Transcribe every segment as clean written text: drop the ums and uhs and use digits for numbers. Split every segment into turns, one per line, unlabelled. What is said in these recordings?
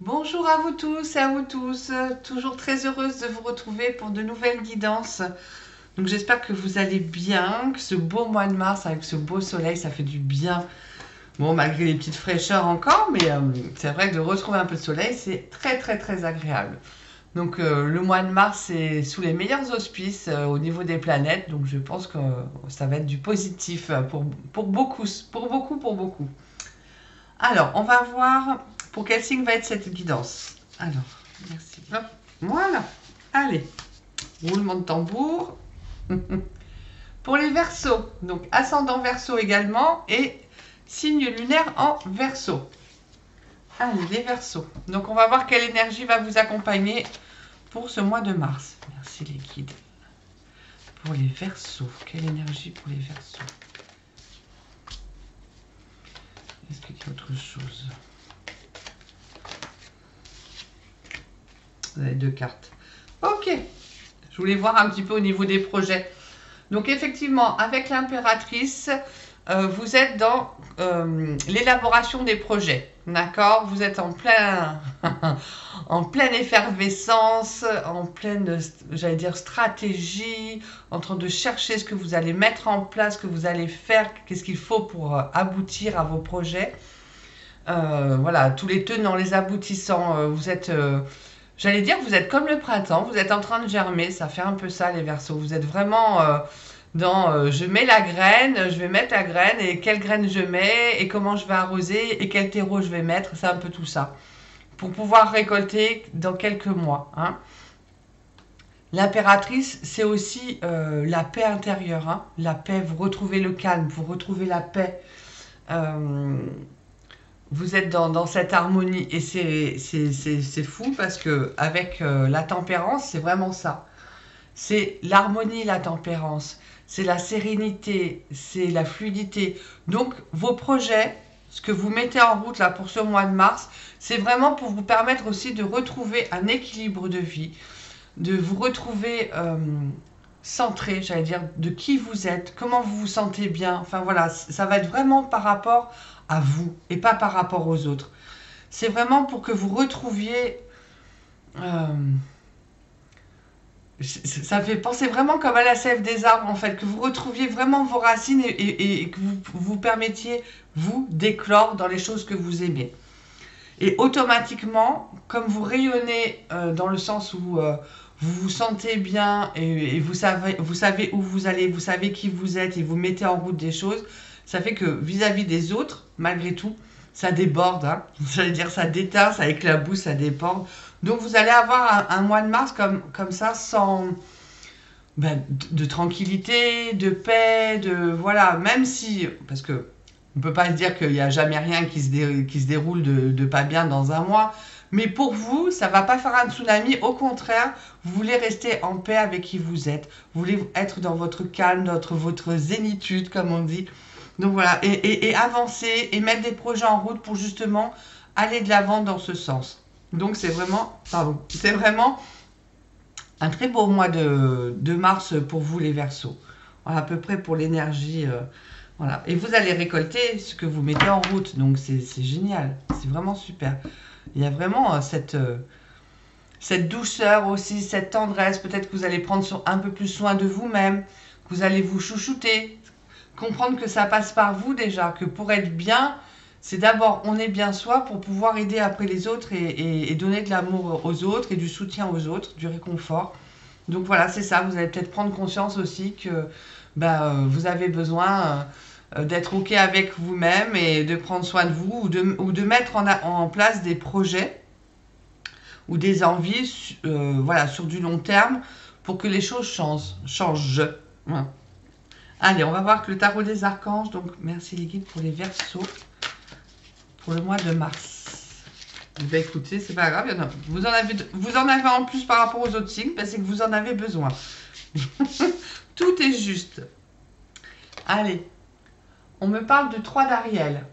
Bonjour à vous tous et à vous tous, toujours très heureuse de vous retrouver pour de nouvelles guidances. Donc j'espère que vous allez bien, que ce beau mois de mars avec ce beau soleil, ça fait du bien. Bon, malgré les petites fraîcheurs encore, mais c'est vrai que de retrouver un peu de soleil, c'est très agréable. Donc le mois de mars est sous les meilleurs auspices au niveau des planètes, donc je pense que ça va être du positif pour beaucoup, pour beaucoup, pour beaucoup. Alors, on va voir pour quel signe va être cette guidance. Alors, merci. Hop, voilà. Allez, roulement de tambour. Pour les Verseaux, donc ascendant Verseau également et signe lunaire en Verseau. Allez, les Verseaux. Donc, on va voir quelle énergie va vous accompagner pour ce mois de mars. Merci les guides. Pour les Verseaux, quelle énergie pour les Verseaux? Est-ce qu'il y a autre chose? Vous avez deux cartes. Ok. Je voulais voir un petit peu au niveau des projets. Donc effectivement, avec l'impératrice, vous êtes dans l'élaboration des projets. D'accord? Vous êtes en plein, en pleine effervescence, en pleine, j'allais dire, stratégie, en train de chercher ce que vous allez mettre en place, ce que vous allez faire, qu'est-ce qu'il faut pour aboutir à vos projets. Voilà, tous les tenants, les aboutissants, vous êtes... j'allais dire, vous êtes comme le printemps, vous êtes en train de germer, ça fait un peu ça les Verseaux. Vous êtes vraiment dans je mets la graine, je vais mettre la graine et quelle graine je mets et comment je vais arroser et quel terreau je vais mettre, c'est un peu tout ça. Pour pouvoir récolter dans quelques mois. Hein. L'impératrice, c'est aussi la paix intérieure. Hein. La paix, vous retrouvez le calme, vous retrouvez la paix. Vous êtes dans cette harmonie et c'est fou parce que avec la tempérance, c'est vraiment ça. C'est l'harmonie, la tempérance. C'est la sérénité, c'est la fluidité. Donc vos projets, ce que vous mettez en route là pour ce mois de mars, c'est vraiment pour vous permettre aussi de retrouver un équilibre de vie, de vous retrouver centré, j'allais dire, de qui vous êtes, comment vous vous sentez bien. Enfin voilà, ça va être vraiment par rapport à vous et pas par rapport aux autres. C'est vraiment pour que vous retrouviez... ça fait penser vraiment comme à la sève des arbres en fait, que vous retrouviez vraiment vos racines et que vous permettiez, vous, d'éclore dans les choses que vous aimez. Et automatiquement, comme vous rayonnez dans le sens où vous vous sentez bien et vous savez où vous allez, vous savez qui vous êtes et vous mettez en route des choses, ça fait que vis-à-vis des autres, malgré tout, ça déborde. Hein. J'allais dire ça déteint, ça éclabousse, ça déborde. Donc vous allez avoir un mois de mars comme ça, sans de tranquillité, de paix, de voilà, même si, parce que on ne peut pas se dire qu'il n'y a jamais rien qui se déroule de pas bien dans un mois, mais pour vous, ça ne va pas faire un tsunami, au contraire, vous voulez rester en paix avec qui vous êtes, vous voulez être dans votre calme, dans votre zénitude, comme on dit. Donc voilà, et avancer et mettre des projets en route pour justement aller de l'avant dans ce sens. Donc c'est vraiment un très beau mois de mars pour vous les Verseaux. Voilà, à peu près pour l'énergie. Voilà. Et vous allez récolter ce que vous mettez en route. Donc c'est génial, c'est vraiment super. Il y a vraiment cette douceur aussi, cette tendresse. Peut-être que vous allez prendre un peu plus soin de vous-même, que vous allez vous chouchouter. Comprendre que ça passe par vous déjà, que pour être bien, c'est d'abord on est bien soi pour pouvoir aider après les autres et donner de l'amour aux autres et du soutien aux autres, du réconfort. Donc voilà, c'est ça, vous allez peut-être prendre conscience aussi que vous avez besoin d'être OK avec vous-même et de prendre soin de vous ou de mettre en place des projets ou des envies voilà, sur du long terme pour que les choses changent. Voilà. Allez, on va voir que le tarot des archanges, donc merci les guides pour les Verseaux, pour le mois de mars. Ben écoutez, c'est pas grave, vous en avez en plus par rapport aux autres signes, c'est que vous en avez besoin. Tout est juste. Allez, on me parle de 3 d'Ariel.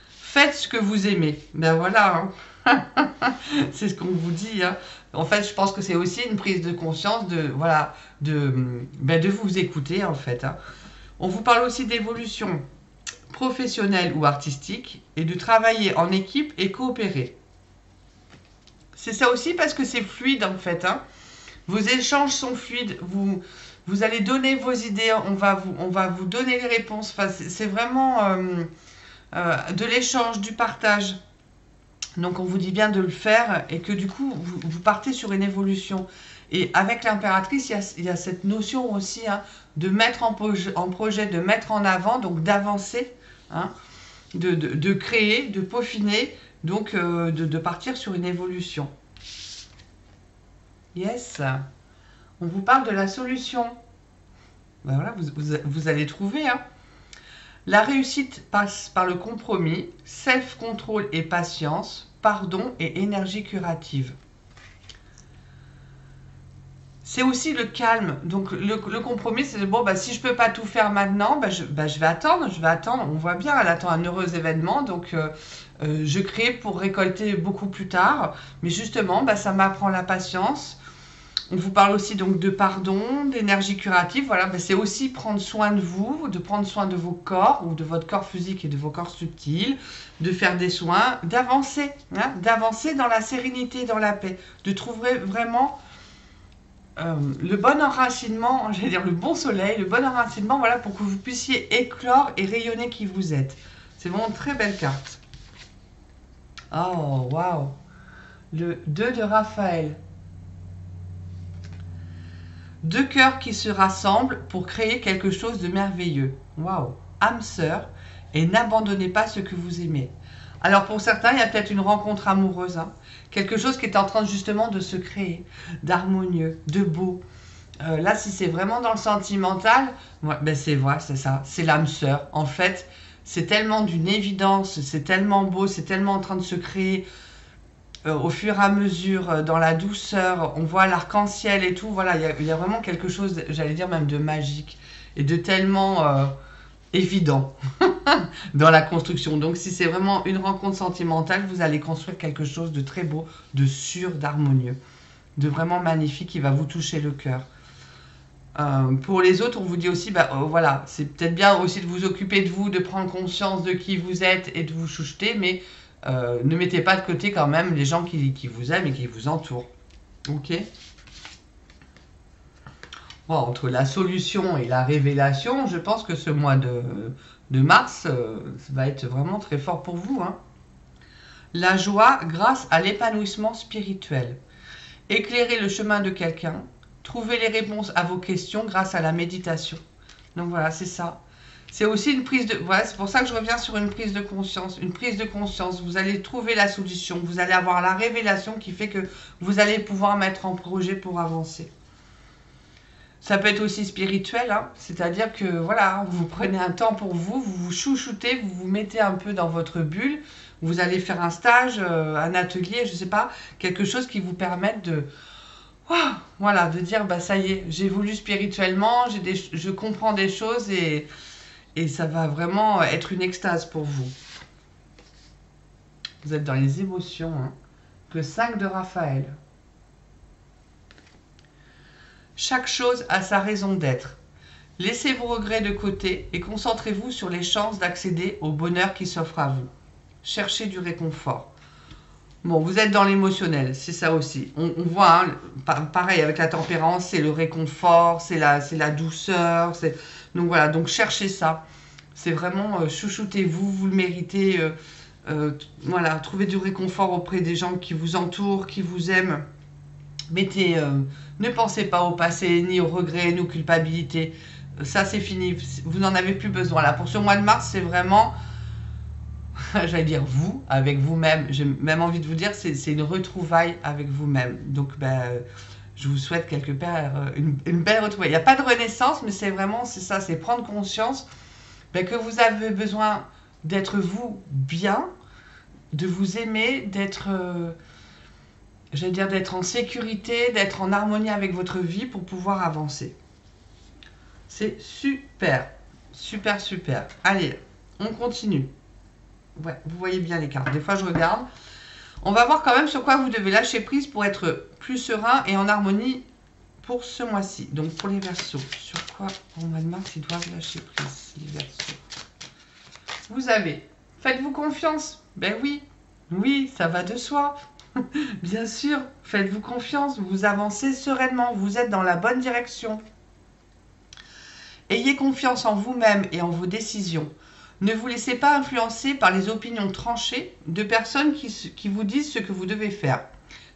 Faites ce que vous aimez. Ben voilà, hein. C'est ce qu'on vous dit. Hein. En fait, je pense que c'est aussi une prise de conscience de vous écouter en fait. Hein. On vous parle aussi d'évolution. professionnelle ou artistique, et de travailler en équipe et coopérer. C'est ça aussi parce que c'est fluide en fait. Hein. Vos échanges sont fluides. Vous allez donner vos idées. On va vous donner les réponses. Enfin, c'est vraiment de l'échange, du partage. Donc on vous dit bien de le faire et que du coup vous partez sur une évolution. Et avec l'impératrice, il y a cette notion aussi hein, de mettre en projet, de mettre en avant, donc d'avancer, hein, de créer, de peaufiner, donc de partir sur une évolution. Yes. On vous parle de la solution. Ben voilà, vous allez trouver. Hein. La réussite passe par le compromis, self-control et patience, pardon et énergie curative. C'est aussi le calme. Donc le compromis, c'est bon, bah, si je ne peux pas tout faire maintenant, je vais attendre, On voit bien, elle attend un heureux événement, donc je crée pour récolter beaucoup plus tard. Mais justement, ça m'apprend la patience. On vous parle aussi donc de pardon, d'énergie curative. Voilà, c'est aussi prendre soin de vous, de prendre soin de vos corps ou de votre corps physique et de vos corps subtils, de faire des soins, d'avancer, hein, d'avancer dans la sérénité, dans la paix, de trouver vraiment le bon enracinement, j'allais dire le bon soleil, le bon enracinement, voilà, pour que vous puissiez éclore et rayonner qui vous êtes. C'est vraiment une très belle carte. Oh, waouh! Le 2 de Raphaël. Deux cœurs qui se rassemblent pour créer quelque chose de merveilleux. Waouh! Âme sœur, et n'abandonnez pas ce que vous aimez. Alors pour certains, il y a peut-être une rencontre amoureuse, hein. Quelque chose qui est en train justement de se créer, d'harmonieux, de beau. Là, si c'est vraiment dans le sentimental, c'est vrai, c'est ça, c'est l'âme sœur. En fait, c'est tellement d'une évidence, c'est tellement beau, c'est tellement en train de se créer au fur et à mesure, dans la douceur, on voit l'arc-en-ciel et tout. Voilà, il y a vraiment quelque chose, j'allais dire même de magique et de tellement évident dans la construction. Donc si c'est vraiment une rencontre sentimentale, vous allez construire quelque chose de très beau, de sûr, d'harmonieux, de vraiment magnifique qui va vous toucher le cœur. Pour les autres, on vous dit aussi, voilà, c'est peut-être bien aussi de vous occuper de vous, de prendre conscience de qui vous êtes et de vous choucheter, mais ne mettez pas de côté quand même les gens qui vous aiment et qui vous entourent. Ok ? Bon, entre la solution et la révélation, je pense que ce mois de mars va être vraiment très fort pour vous. Hein. La joie grâce à l'épanouissement spirituel. Éclairer le chemin de quelqu'un. Trouver les réponses à vos questions grâce à la méditation. Donc voilà, c'est ça. C'est aussi une prise de... Voilà, c'est pour ça que je reviens sur une prise de conscience. Une prise de conscience. Vous allez trouver la solution. Vous allez avoir la révélation qui fait que vous allez pouvoir mettre en projet pour avancer. Ça peut être aussi spirituel, hein, c'est-à-dire que voilà, vous prenez un temps pour vous, vous vous chouchoutez, vous vous mettez un peu dans votre bulle, vous allez faire un stage, un atelier, je ne sais pas, quelque chose qui vous permette de, voilà, de dire ça y est, j'évolue spirituellement, je comprends des choses et ça va vraiment être une extase pour vous. Vous êtes dans les émotions, hein. Le 5 de Raphaël. Chaque chose a sa raison d'être. Laissez vos regrets de côté et concentrez-vous sur les chances d'accéder au bonheur qui s'offre à vous. Cherchez du réconfort. Bon, vous êtes dans l'émotionnel, c'est ça aussi. On voit, hein, pareil avec la tempérance, c'est le réconfort, c'est la douceur. Donc voilà, donc cherchez ça. C'est vraiment chouchoutez-vous, vous le méritez. Voilà, trouvez du réconfort auprès des gens qui vous entourent, qui vous aiment. Ne pensez pas au passé, ni au regret, ni aux culpabilités. Ça, c'est fini. Vous n'en avez plus besoin. Là, pour ce mois de mars, c'est vraiment, j'allais dire vous, avec vous-même. J'ai même envie de vous dire, c'est une retrouvaille avec vous-même. Donc, je vous souhaite quelque part une belle retrouvaille. Il n'y a pas de renaissance, mais c'est vraiment, c'est ça, c'est prendre conscience que vous avez besoin d'être vous bien, de vous aimer, d'être... j'allais dire d'être en sécurité, d'être en harmonie avec votre vie pour pouvoir avancer. C'est super, super, super. Allez, on continue. Ouais, vous voyez bien les cartes. Des fois, je regarde. On va voir quand même sur quoi vous devez lâcher prise pour être plus serein et en harmonie pour ce mois-ci. Donc, pour les Verseaux, sur quoi au mois de mars ils doivent lâcher prise, les Verseaux? vous avez, faites-vous confiance. Ben oui, oui, ça va de soi. Bien sûr, faites-vous confiance, vous avancez sereinement, vous êtes dans la bonne direction. Ayez confiance en vous-même et en vos décisions. Ne vous laissez pas influencer par les opinions tranchées de personnes qui vous disent ce que vous devez faire.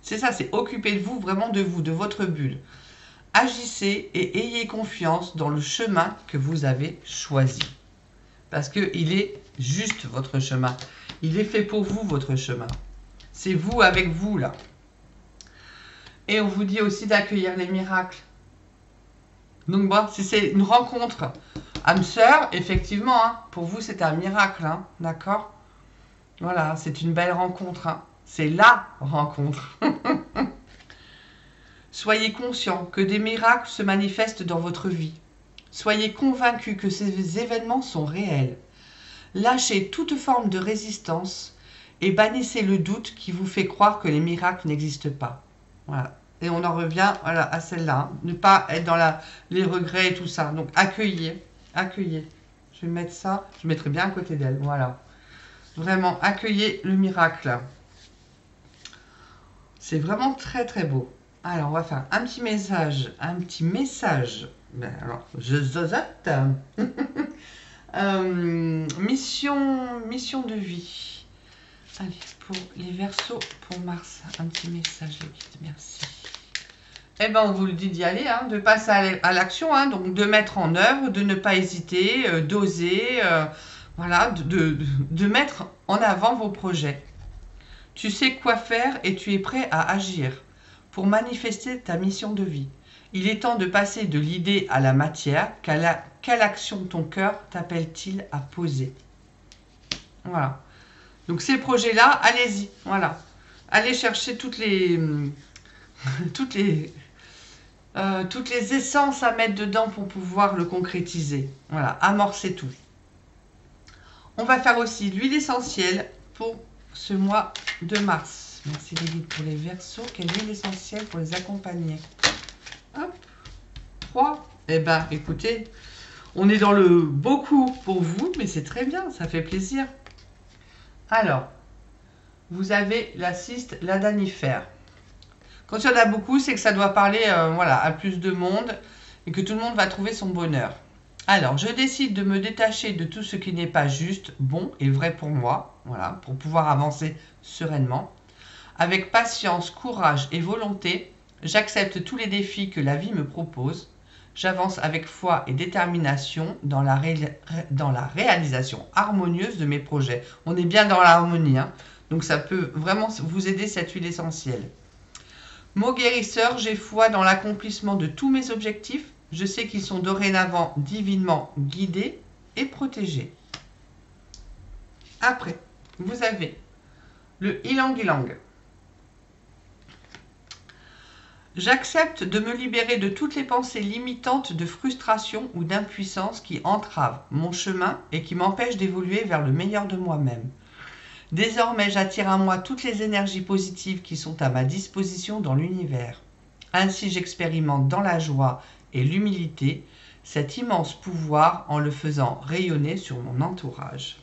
C'est ça, c'est occupez de vous, de votre bulle. Agissez et ayez confiance dans le chemin que vous avez choisi. Parce qu'il est juste votre chemin. Il est fait pour vous, votre chemin. C'est vous avec vous, là. Et on vous dit aussi d'accueillir les miracles. Donc bon, si c'est une rencontre âme sœur, effectivement, hein, pour vous c'est un miracle, hein, d'accord? Voilà, c'est une belle rencontre, hein. C'est la rencontre. Soyez conscient que des miracles se manifestent dans votre vie. Soyez convaincus que ces événements sont réels. Lâchez toute forme de résistance et bannissez le doute qui vous fait croire que les miracles n'existent pas. Voilà. Et on en revient voilà, à celle-là. Hein. Ne pas être dans les regrets et tout ça. Donc accueillez, accueillez. Je vais mettre ça, je mettrai bien à côté d'elle. Voilà. Vraiment, accueillez le miracle. C'est vraiment très très beau. Alors, on va faire un petit message. Un petit message. Ben, alors, je zozote. Mission de vie. Allez, pour les Verseaux, pour Mars, un petit message, les guides. Merci. Eh bien, on vous le dit d'y aller, hein, de passer à l'action, hein, donc de mettre en œuvre, de ne pas hésiter, d'oser, voilà, de mettre en avant vos projets. Tu sais quoi faire et tu es prêt à agir pour manifester ta mission de vie. Il est temps de passer de l'idée à la matière. Quelle action ton cœur t'appelle-t-il à poser? Voilà. Donc ces projets-là, allez-y. Voilà. Allez chercher toutes les essences à mettre dedans pour pouvoir le concrétiser. Voilà. Amorcer tout. On va faire aussi l'huile essentielle pour ce mois de mars. Merci les guides pour les Verseaux. Quelle huile essentielle pour les accompagner? Hop. 3. Eh bien, écoutez, on est dans le beaucoup pour vous, mais c'est très bien, ça fait plaisir. Alors, vous avez la cyste, la danifère. Quand il y en a beaucoup, c'est que ça doit parler voilà, à plus de monde et que tout le monde va trouver son bonheur. Alors, je décide de me détacher de tout ce qui n'est pas juste, bon et vrai pour moi, voilà, pour pouvoir avancer sereinement. Avec patience, courage et volonté, j'accepte tous les défis que la vie me propose. J'avance avec foi et détermination dans la réalisation harmonieuse de mes projets. On est bien dans l'harmonie, hein, donc ça peut vraiment vous aider cette huile essentielle. Mot guérisseur, j'ai foi dans l'accomplissement de tous mes objectifs. Je sais qu'ils sont dorénavant divinement guidés et protégés. Après, vous avez le Ylang Ylang. J'accepte de me libérer de toutes les pensées limitantes de frustration ou d'impuissance qui entravent mon chemin et qui m'empêchent d'évoluer vers le meilleur de moi-même. Désormais, j'attire à moi toutes les énergies positives qui sont à ma disposition dans l'univers. Ainsi, j'expérimente dans la joie et l'humilité cet immense pouvoir en le faisant rayonner sur mon entourage.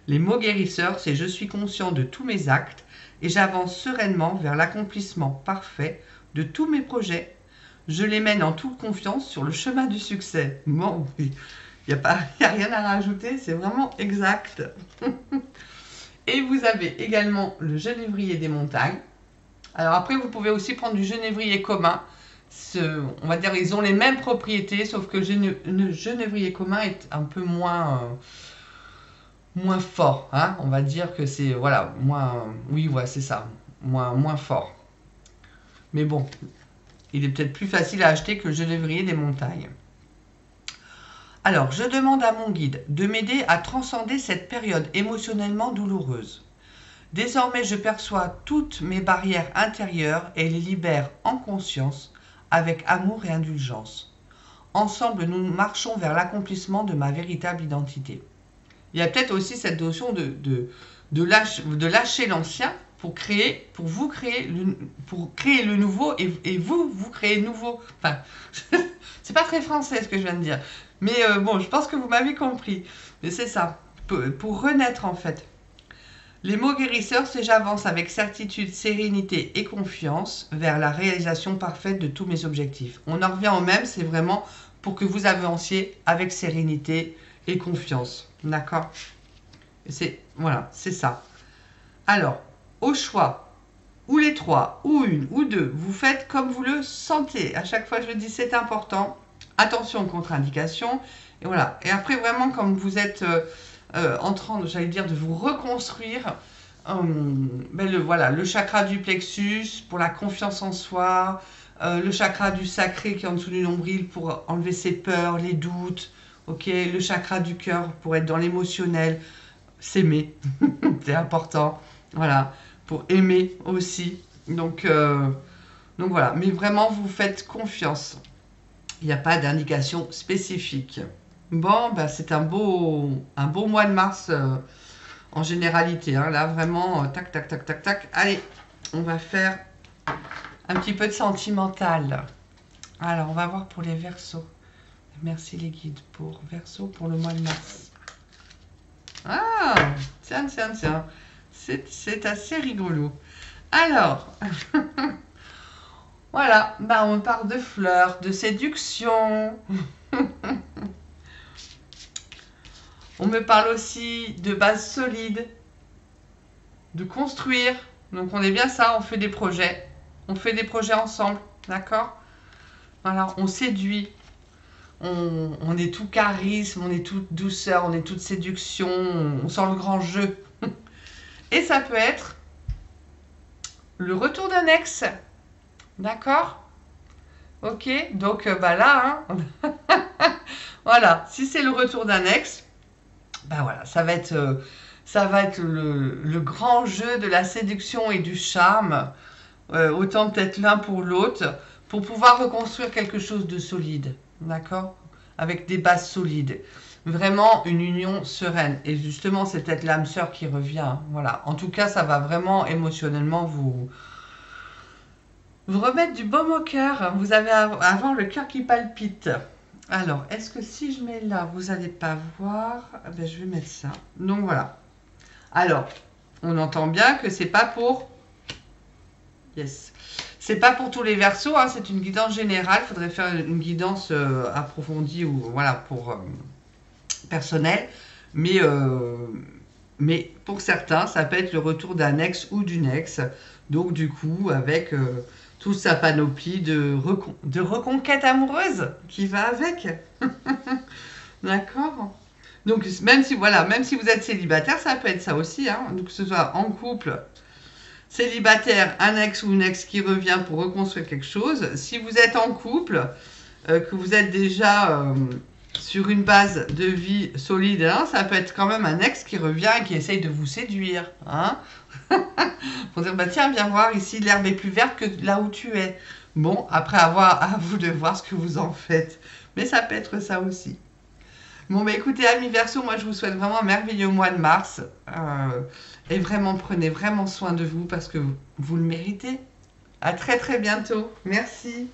Les mots guérisseurs, c'est « je suis conscient de tous mes actes et j'avance sereinement vers l'accomplissement parfait de tous mes projets. Je les mène en toute confiance sur le chemin du succès. » Bon, il n'y a rien à rajouter, c'est vraiment exact. Et vous avez également le genévrier des montagnes. Alors après, vous pouvez aussi prendre du genévrier commun. On va dire ils ont les mêmes propriétés, sauf que le genévrier commun est un peu moins fort. Hein, on va dire que c'est, voilà, moins... Oui, ouais, c'est ça. Moins fort. Mais bon, il est peut-être plus facile à acheter que le genévrier des montagnes. Alors, je demande à mon guide de m'aider à transcender cette période émotionnellement douloureuse. Désormais, je perçois toutes mes barrières intérieures et les libère en conscience, avec amour et indulgence. Ensemble, nous marchons vers l'accomplissement de ma véritable identité. Il y a peut-être aussi cette notion de lâcher l'ancien pour créer le nouveau et vous créez le nouveau. Enfin, c'est pas très français ce que je viens de dire. Mais bon, je pense que vous m'avez compris. Mais c'est ça. pour renaître en fait. Les mots guérisseurs, c'est j'avance avec certitude, sérénité et confiance vers la réalisation parfaite de tous mes objectifs. On en revient au même, c'est vraiment pour que vous avanciez avec sérénité et confiance. D'accord? Voilà, c'est ça. Alors, au choix, ou les trois, ou une, ou deux, vous faites comme vous le sentez. À chaque fois, je le dis, c'est important. Attention aux contre-indications. Et voilà. Et après, vraiment, comme vous êtes en train, j'allais dire, de vous reconstruire, voilà, le chakra du plexus pour la confiance en soi, le chakra du sacré qui est en dessous du nombril pour enlever ses peurs, les doutes, ok, le chakra du cœur pour être dans l'émotionnel, s'aimer, c'est important, voilà, pour aimer aussi. Donc voilà, mais vraiment vous faites confiance. Il n'y a pas d'indication spécifique. Bon, bah, c'est un beau mois de mars en généralité. Hein. Là, vraiment, tac, tac, tac, tac, tac. Allez, on va faire un petit peu de sentimental. Alors, on va voir pour les Verseaux. Merci les guides pour Verseaux pour le mois de mars. Ah, tiens, tiens, tiens. C'est assez rigolo. Alors, voilà, bah, on parle de fleurs, de séduction. On me parle aussi de base solide, de construire. Donc on est bien ça, on fait des projets. On fait des projets ensemble, d'accord? Voilà, on séduit. On est tout charisme, on est toute douceur, on est toute séduction, on sent le grand jeu. Et ça peut être le retour d'un ex, d'accord? Ok, donc bah là, hein. Voilà, si c'est le retour d'un ex, bah voilà, ça va être le grand jeu de la séduction et du charme, autant peut-être l'un pour l'autre, pour pouvoir reconstruire quelque chose de solide, d'accord? Avec des bases solides. Vraiment une union sereine. Et justement, c'est peut-être l'âme sœur qui revient. Voilà. En tout cas, ça va vraiment émotionnellement vous remettre du baume au cœur. Vous avez avoir le cœur qui palpite. Alors, est-ce que si je mets là, vous n'allez pas voir? Ben, je vais mettre ça. Donc voilà. Alors, on entend bien que c'est pas pour... Yes. C'est pas pour tous les Verseaux, hein, c'est une guidance générale. Il faudrait faire une guidance approfondie ou voilà pour personnel. Mais pour certains, ça peut être le retour d'un ex ou d'une ex. Donc du coup, avec toute sa panoplie de reconquête amoureuse qui va avec. D'accord? Donc même si vous êtes célibataire, ça peut être ça aussi, hein, que ce soit en couple, célibataire, un ex ou une ex qui revient pour reconstruire quelque chose. Si vous êtes en couple, que vous êtes déjà sur une base de vie solide, hein, ça peut être quand même un ex qui revient et qui essaye de vous séduire. Hein. Pour dire, bah tiens, viens voir, ici l'herbe est plus verte que là où tu es. Bon, après avoir à vous de voir ce que vous en faites. Mais ça peut être ça aussi. Bon, bah écoutez, amis Verseaux, moi je vous souhaite vraiment un merveilleux mois de mars. Et vraiment, prenez vraiment soin de vous parce que vous le méritez. À très très bientôt. Merci.